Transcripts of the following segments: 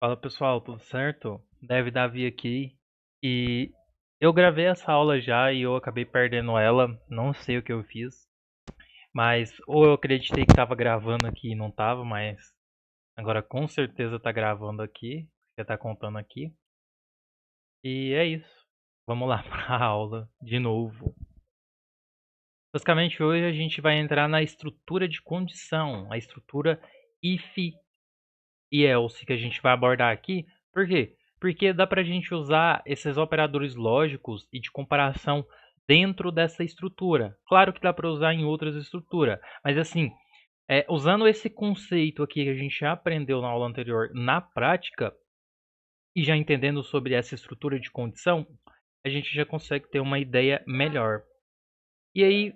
Fala pessoal, tudo certo? Deve Davi aqui. E eu gravei essa aula já e eu acabei perdendo ela. Não sei o que eu fiz. Mas ou eu acreditei que estava gravando aqui e não estava, mas agora com certeza tá gravando aqui. Já tá contando aqui. E é isso. Vamos lá para a aula de novo. Basicamente hoje a gente vai entrar na estrutura de condição, a estrutura if e else que a gente vai abordar aqui. Por quê? Porque dá para a gente usar esses operadores lógicos e de comparação dentro dessa estrutura. Claro que dá para usar em outras estruturas, mas assim, usando esse conceito aqui que a gente já aprendeu na aula anterior na prática e já entendendo sobre essa estrutura de condição, a gente já consegue ter uma ideia melhor. E aí,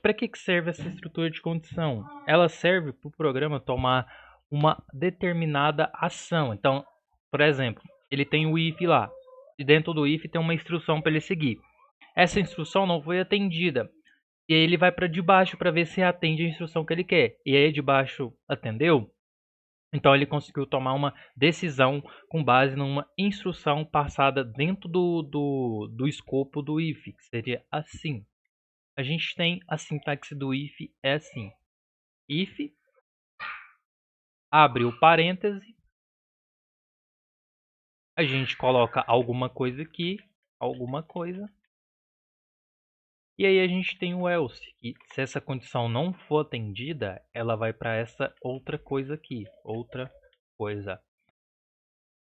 para que serve essa estrutura de condição? Ela serve para o programa tomar uma determinada ação. Então, por exemplo, ele tem o if lá, e dentro do if tem uma instrução para ele seguir. Essa instrução não foi atendida. E aí ele vai para debaixo para ver se atende a instrução que ele quer. E aí de baixo atendeu. Então ele conseguiu tomar uma decisão com base numa instrução passada dentro do escopo do if, que seria assim. A gente tem a sintaxe do if é assim: if, abre o parêntese, a gente coloca alguma coisa aqui, alguma coisa, e aí a gente tem o else, que se essa condição não for atendida, ela vai para essa outra coisa aqui, outra coisa.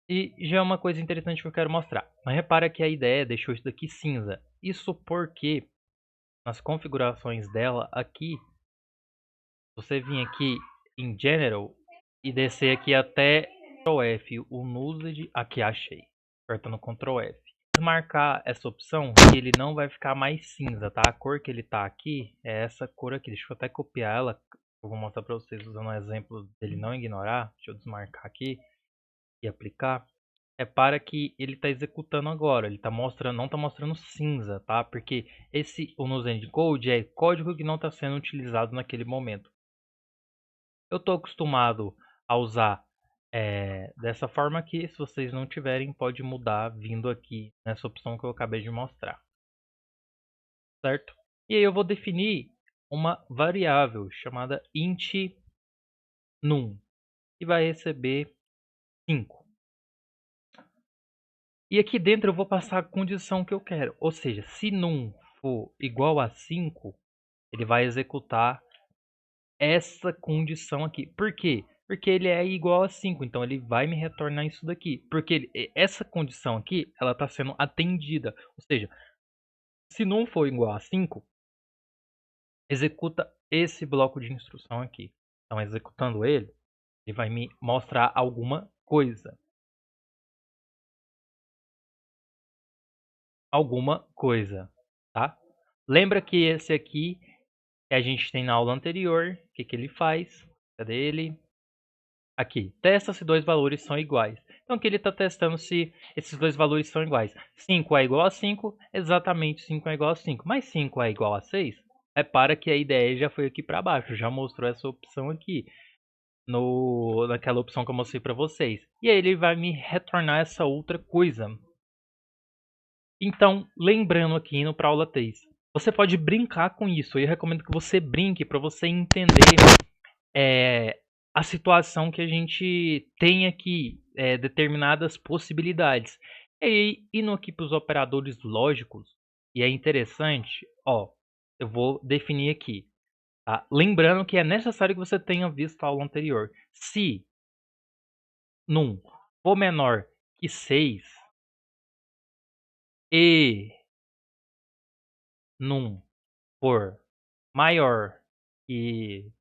E já é uma coisa interessante que eu quero mostrar. Mas repara que a ideia deixou isso daqui cinza. Isso porque nas configurações dela aqui, você vir aqui em General e descer aqui até Ctrl F, o Unused, aqui achei, apertando Ctrl F. Desmarcar essa opção que ele não vai ficar mais cinza, tá? A cor que ele tá aqui é essa cor aqui. Deixa eu até copiar ela, eu vou mostrar para vocês usando um exemplo dele não ignorar. Deixa eu desmarcar aqui e aplicar. É para que ele está executando agora, ele tá mostrando, não está mostrando cinza, tá? Porque esse Unused Code é código que não está sendo utilizado naquele momento. Eu estou acostumado a usar dessa forma aqui. Se vocês não tiverem, pode mudar vindo aqui nessa opção que eu acabei de mostrar, certo? E aí eu vou definir uma variável chamada int num e vai receber 5. E aqui dentro eu vou passar a condição que eu quero, ou seja, se num for igual a 5, ele vai executar essa condição aqui. Por quê? Porque ele é igual a 5, então ele vai me retornar isso daqui. Porque essa condição aqui, ela está sendo atendida. Ou seja, se não for igual a 5, executa esse bloco de instrução aqui. Então, executando ele, ele vai me mostrar alguma coisa. Alguma coisa, tá? Lembra que esse aqui a gente tem na aula anterior. O que, que ele faz? Cadê ele? Aqui, testa se dois valores são iguais. Então aqui ele está testando se esses dois valores são iguais. 5 é igual a 5, exatamente 5 é igual a 5. Mas 5 é igual a 6? Repara que a ideia já foi aqui para baixo, já mostrou essa opção aqui. Naquela opção que eu mostrei para vocês. E aí ele vai me retornar essa outra coisa. Então, lembrando aqui no para aula 3, você pode brincar com isso. Eu recomendo que você brinque para você entender a situação que a gente tem aqui, determinadas possibilidades. E aí, indo aqui para os operadores lógicos, e é interessante, ó, eu vou definir aqui. Tá? Lembrando que é necessário que você tenha visto a aula anterior. Se num for menor que 6 e num for maior que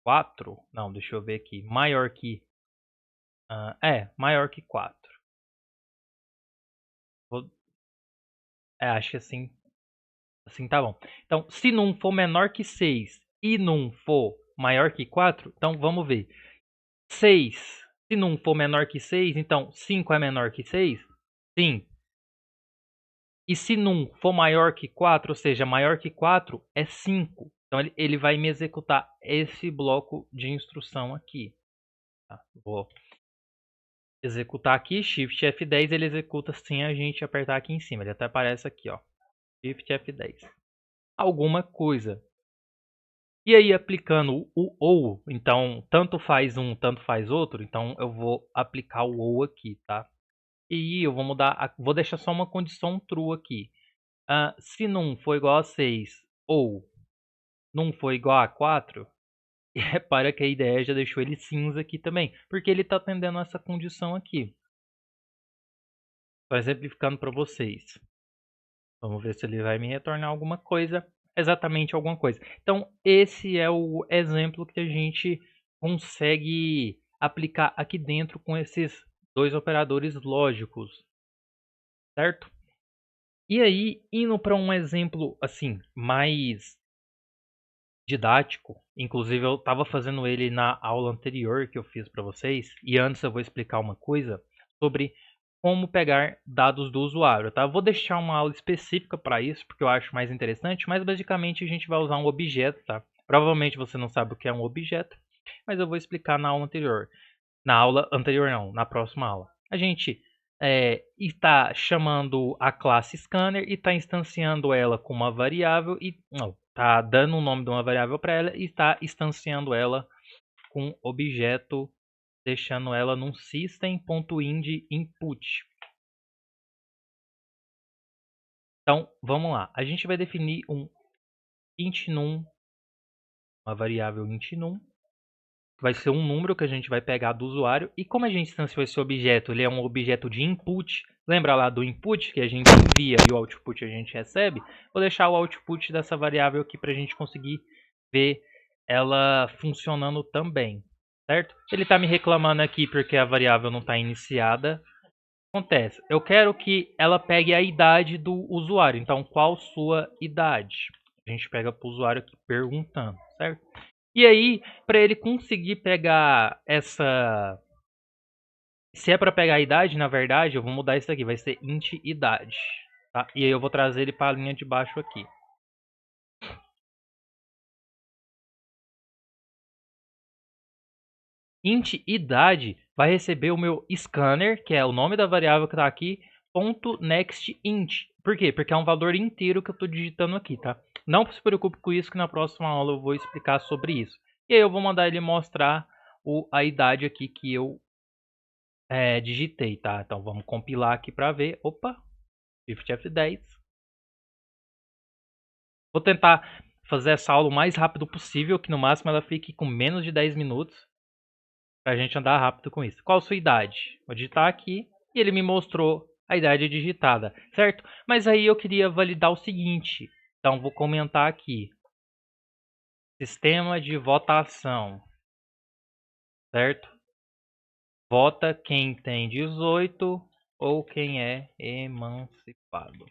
4, não, deixa eu ver aqui, maior que, maior que 4. Acho que assim tá bom. Então, se num for menor que 6 e num for maior que 4, então vamos ver. 6, se num for menor que 6, então 5 é menor que 6? Sim. E se num for maior que 4, ou seja, maior que 4, é 5. Então ele vai me executar esse bloco de instrução aqui. Tá? Vou executar aqui, Shift F10, ele executa sem a gente apertar aqui em cima. Ele até aparece aqui, ó. Shift F10. Alguma coisa. E aí, aplicando o ou, então, tanto faz um, tanto faz outro, então eu vou aplicar o ou aqui, tá? E eu vou mudar, vou deixar só uma condição true aqui. Se num for igual a 6 ou num for igual a 4, e repara que a IDE já deixou ele cinza aqui também, porque ele está atendendo essa condição aqui. Estou exemplificando para vocês. Vamos ver se ele vai me retornar alguma coisa, exatamente alguma coisa. Então, esse é o exemplo que a gente consegue aplicar aqui dentro com esses dois operadores lógicos, certo? E aí, indo para um exemplo assim, mais didático, inclusive eu estava fazendo ele na aula anterior que eu fiz para vocês, e antes eu vou explicar uma coisa sobre como pegar dados do usuário, tá? Eu vou deixar uma aula específica para isso, porque eu acho mais interessante, mas basicamente a gente vai usar um objeto, tá? Provavelmente você não sabe o que é um objeto, mas eu vou explicar na aula anterior. Na aula anterior não, na próxima aula. A gente está chamando a classe scanner e está instanciando ela com uma variável e está dando o nome de uma variável para ela e está instanciando ela com objeto, deixando ela num system.ind input. Então, vamos lá. A gente vai definir um int num, uma variável int num, vai ser um número que a gente vai pegar do usuário. E como a gente instanciou esse objeto, ele é um objeto de input. Lembra lá do input que a gente envia e o output a gente recebe? Vou deixar o output dessa variável aqui para a gente conseguir ver ela funcionando também, certo? Ele está me reclamando aqui porque a variável não está iniciada. Acontece, eu quero que ela pegue a idade do usuário. Então, qual sua idade? A gente pega para o usuário aqui perguntando, certo? E aí, para ele conseguir pegar essa... Se é para pegar a idade, na verdade, eu vou mudar isso aqui. Vai ser int idade. Tá? E aí eu vou trazer ele para a linha de baixo aqui. Int idade vai receber o meu scanner, que é o nome da variável que está aqui, .nextInt. Por quê? Porque é um valor inteiro que eu estou digitando aqui, tá? Não se preocupe com isso, que na próxima aula eu vou explicar sobre isso. E aí eu vou mandar ele mostrar a idade aqui que eu digitei, tá? Então vamos compilar aqui para ver. Opa, Shift F10. Vou tentar fazer essa aula o mais rápido possível, que no máximo ela fique com menos de 10 minutos, para a gente andar rápido com isso. Qual a sua idade? Vou digitar aqui e ele me mostrou a idade digitada, certo? Mas aí eu queria validar o seguinte, então vou comentar aqui. Sistema de votação, certo? Vota quem tem 18 ou quem é emancipado.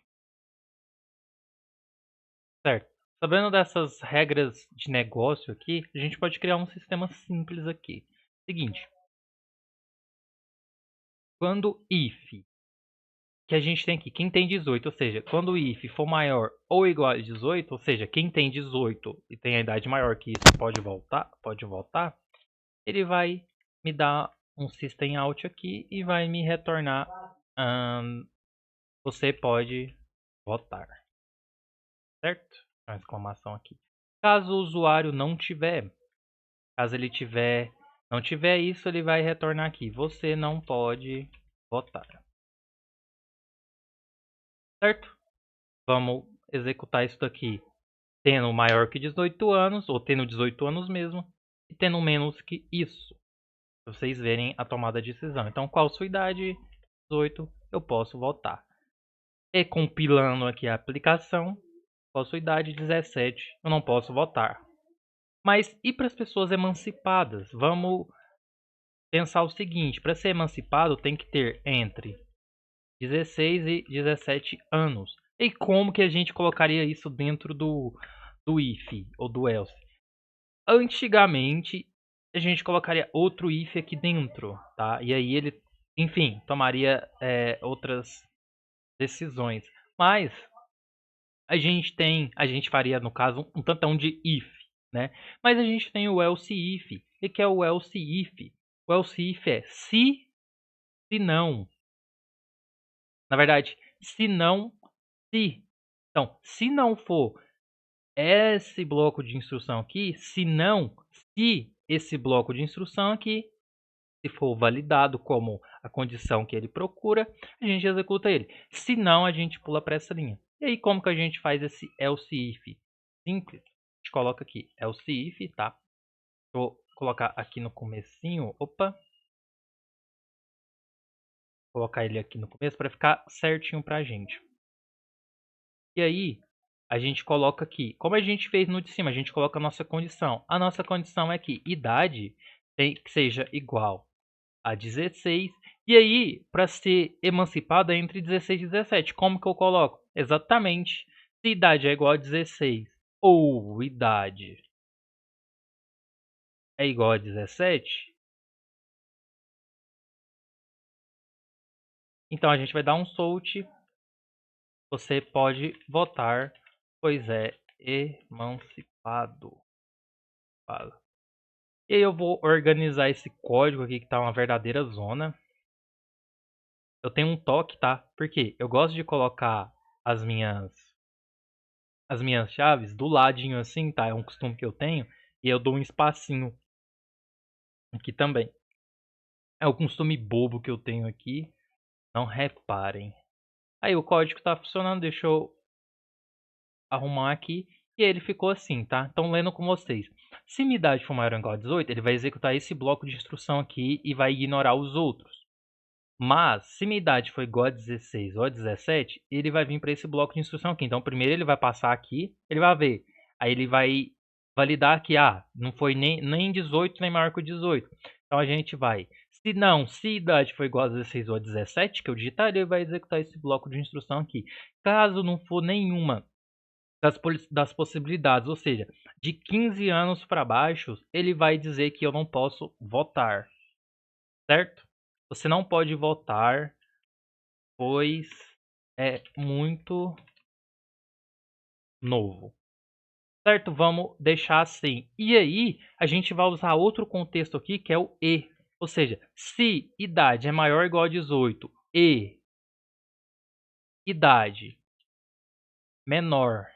Certo. Sabendo dessas regras de negócio aqui, a gente pode criar um sistema simples aqui. Seguinte. Quando if, que a gente tem aqui, quem tem 18, ou seja, quando o if for maior ou igual a 18, ou seja, quem tem 18 e tem a idade maior que isso pode voltar, ele vai me dar um system out aqui e vai me retornar você pode votar, certo? Uma exclamação aqui. Caso o usuário não tiver, caso ele não tiver isso, ele vai retornar aqui, você não pode votar, certo? Vamos executar isso daqui tendo maior que 18 anos, ou tendo 18 anos mesmo, e tendo menos que isso, para vocês verem a tomada de decisão. Então, qual a sua idade? 18, eu posso votar. E compilando aqui a aplicação, qual a sua idade? 17, eu não posso votar. Mas e para as pessoas emancipadas? Vamos pensar o seguinte, para ser emancipado tem que ter entre 16 e 17 anos. E como que a gente colocaria isso dentro do if ou do else? Antigamente, a gente colocaria outro if aqui dentro, tá? E aí ele, enfim, tomaria outras decisões. Mas a gente faria, no caso, um tantão de if, né? Mas a gente tem o else if. O que é o else if? O else if é se Se não, na verdade, se não, se. Então, se não for esse bloco de instrução aqui, se não, se esse bloco de instrução aqui, se for validado como a condição que ele procura, a gente executa ele. Se não, a gente pula para essa linha. E aí, como que a gente faz esse else if? Simples. A gente coloca aqui else if, tá? Vou colocar aqui no comecinho. Opa. Vou colocar ele aqui no começo para ficar certinho para a gente. E aí, a gente coloca aqui, como a gente fez no de cima, a gente coloca a nossa condição. A nossa condição é que idade tem que seja igual a 16. E aí, para ser emancipado é entre 16 e 17. Como que eu coloco? Exatamente. Se idade é igual a 16 ou idade é igual a 17, então a gente vai dar um solt. Você pode votar, pois é emancipado. E aí eu vou organizar esse código aqui que tá uma verdadeira zona. Eu tenho um toque, tá? Porque eu gosto de colocar as minhas chaves do ladinho assim, tá? É um costume que eu tenho. E eu dou um espacinho aqui também. É um costume bobo que eu tenho aqui. Não reparem. Aí o código tá funcionando, deixa eu arrumar aqui. E ele ficou assim, tá? Então lendo com vocês. Se minha idade for maior ou igual a 18, ele vai executar esse bloco de instrução aqui e vai ignorar os outros. Mas, se minha idade for igual a 16 ou a 17, ele vai vir para esse bloco de instrução aqui. Então, primeiro ele vai passar aqui, ele vai ver. Aí ele vai validar que, não foi nem 18, nem maior que o 18. Então, a gente vai. Se não, se a idade for igual a 16 ou a 17, que eu digitar, ele vai executar esse bloco de instrução aqui. Caso não for nenhuma das possibilidades, ou seja, de 15 anos para baixo, ele vai dizer que eu não posso votar, certo? Você não pode votar, pois é muito novo. Certo? Vamos deixar assim. E aí, a gente vai usar outro contexto aqui, que é o e. Ou seja, se idade é maior ou igual a 18 e idade menor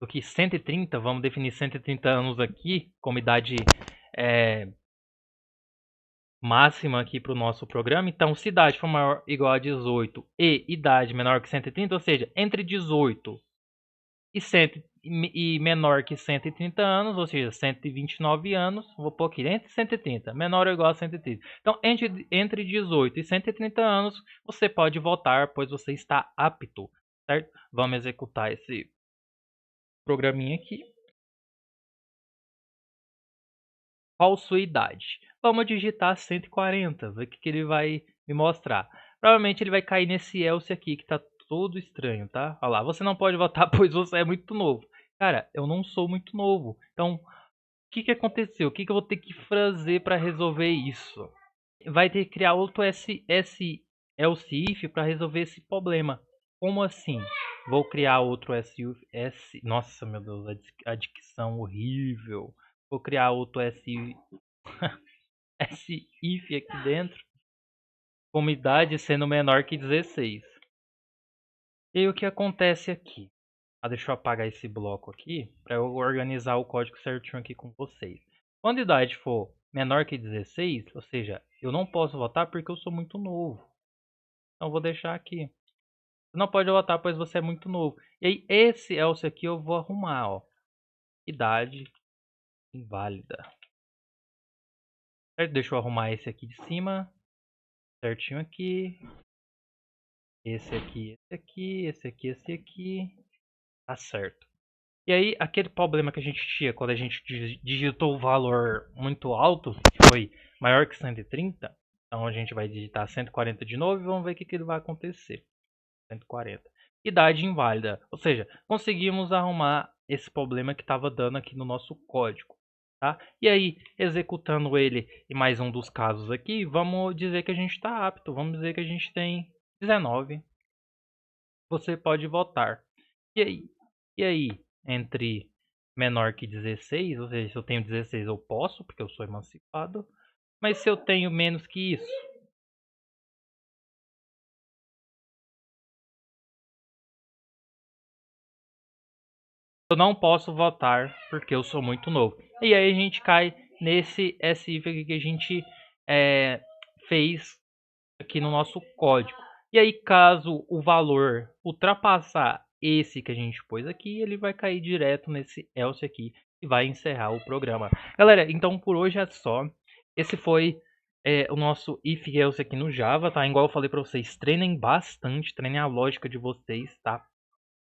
do que 130, vamos definir 130 anos aqui como idade máxima aqui para o nosso programa. Então, se idade for maior ou igual a 18 e idade menor que 130, ou seja, entre 18 e menor que 130 anos, ou seja, 129 anos, vou pôr aqui, entre 130, menor ou igual a 130. Então, entre 18 e 130 anos, você pode votar, pois você está apto, certo? Vamos executar esse programinha aqui. Qual sua idade? Vamos digitar 140, ver o que ele vai me mostrar. Provavelmente ele vai cair nesse else aqui, que está todo estranho, tá? Olha lá, você não pode votar pois você é muito novo. Cara, eu não sou muito novo. Então, o que aconteceu? O que eu vou ter que fazer para resolver isso? Vai ter que criar outro else if para resolver esse problema. Como assim? Vou criar outro else if. Nossa, meu Deus, a dicção horrível. Vou criar outro else if aqui dentro. Com idade sendo menor que 16. E aí o que acontece aqui? Deixa eu apagar esse bloco aqui para eu organizar o código certinho aqui com vocês. Quando a idade for menor que 16, ou seja, eu não posso votar porque eu sou muito novo. Então vou deixar aqui. Você não pode votar pois você é muito novo. E aí esse else aqui eu vou arrumar, ó. Idade inválida. Certo? Deixa eu arrumar esse aqui de cima. Certinho aqui. Esse aqui, esse aqui, esse aqui, esse aqui. Tá certo. E aí, aquele problema que a gente tinha quando a gente digitou o valor muito alto, que foi maior que 130, então a gente vai digitar 140 de novo e vamos ver o que ele vai acontecer. 140. Idade inválida, ou seja, conseguimos arrumar esse problema que estava dando aqui no nosso código. Tá? E aí, executando ele em mais um dos casos aqui, vamos dizer que a gente está apto, vamos dizer que a gente tem 19. Você pode votar. E aí? E aí, entre menor que 16, ou seja, se eu tenho 16 eu posso, porque eu sou emancipado. Mas se eu tenho menos que isso, eu não posso votar porque eu sou muito novo. E aí a gente cai nesse SIF aqui que a gente fez aqui no nosso código. E aí, caso o valor ultrapassar esse que a gente pôs aqui, ele vai cair direto nesse else aqui e vai encerrar o programa. Galera, então por hoje é só. Esse foi o nosso if else aqui no Java, tá? Igual eu falei para vocês, treinem bastante, treinem a lógica de vocês, tá?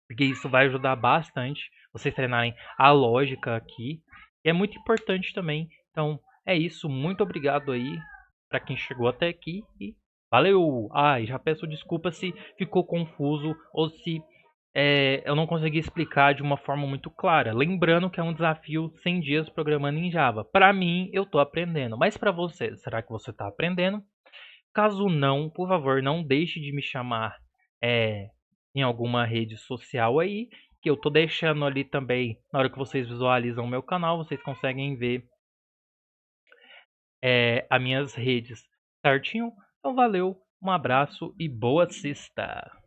Porque isso vai ajudar bastante vocês treinarem a lógica aqui. E é muito importante também. Então, é isso. Muito obrigado aí para quem chegou até aqui e valeu! Ah, e já peço desculpa se ficou confuso ou se eu não consegui explicar de uma forma muito clara. Lembrando que é um desafio 100 dias programando em Java. Para mim, eu estou aprendendo. Mas para você, será que você está aprendendo? Caso não, por favor, não deixe de me chamar em alguma rede social aí, que eu tô deixando ali também, na hora que vocês visualizam o meu canal, vocês conseguem ver as minhas redes certinho. Então valeu, um abraço e boa sexta!